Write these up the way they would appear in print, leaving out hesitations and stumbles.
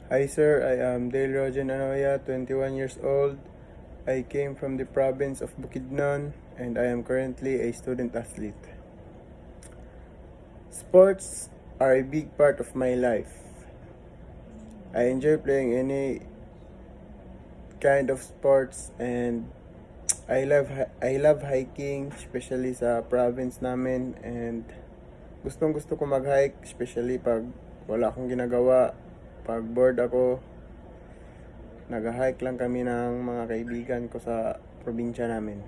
Hi sir, I am Dale Rojan Anoya, 21 years old. I came from the province of Bukidnon and I am currently a student athlete. Sports are a big part of my life. I enjoy playing any kind of sports and I love hiking, especially sa province namin, and gustong gusto ko mag-hike especially pag wala akong ginagawa, pag bored ako. Nag-hike lang kami ng mga kaibigan ko sa probinsya namin.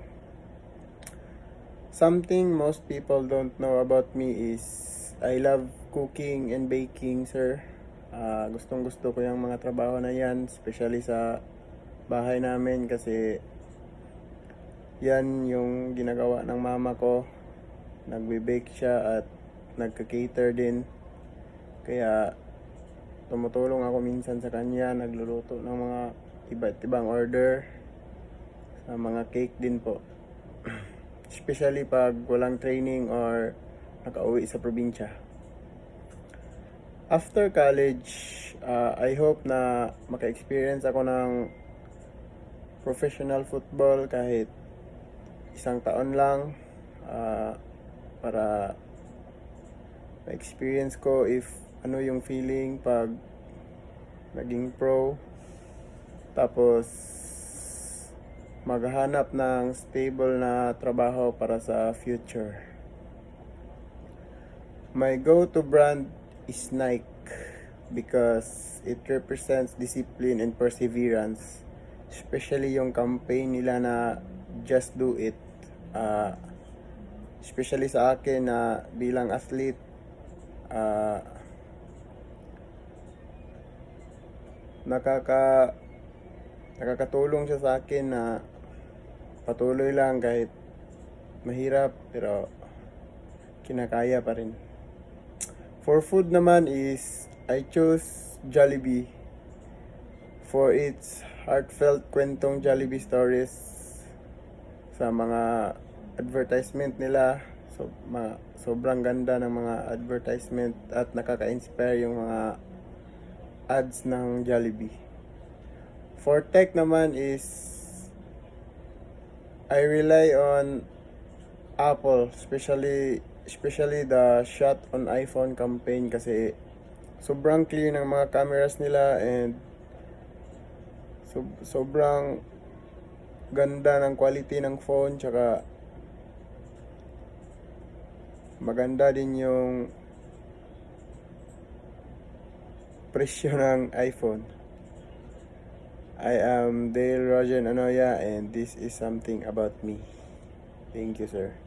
Something most people don't know about me is I love cooking and baking, sir. Gustong gusto ko yung mga trabaho na yan, especially sa bahay namin kasi yan yung ginagawa ng mama ko. Nagbe-bake siya at nagka-cater din. Kaya tumutulong ako minsan sa kanya, nagluluto ng mga iba't ibang order, sa mga cake din po. Especially pag walang training or nakauwi sa probinsya. After college, I hope na maka-experience ako ng professional football kahit isang taon lang, para ma-experience ko if ano yung feeling pag naging pro, tapos maghanap ng stable na trabaho para sa future. My go-to brand is Nike because it represents discipline and perseverance, especially yung campaign nila na just do it. Especially sa akin na bilang athlete, nakakatulong siya sa akin na patuloy lang kahit mahirap, pero kinakaya pa rin. For food naman is I chose Jollibee for its heartfelt kwentong Jollibee stories sa mga advertisement nila. Sobrang ganda ng mga advertisement at nakaka-inspire yung mga ads ng Jollibee. For tech naman is I rely on Apple, especially the shot on iPhone campaign kasi sobrang clear ng mga cameras nila and sobrang ganda ng quality ng phone, tsaka maganda din yung presyo ng iPhone. I am Dale Rojan Anoya and this is something about me. Thank you, sir.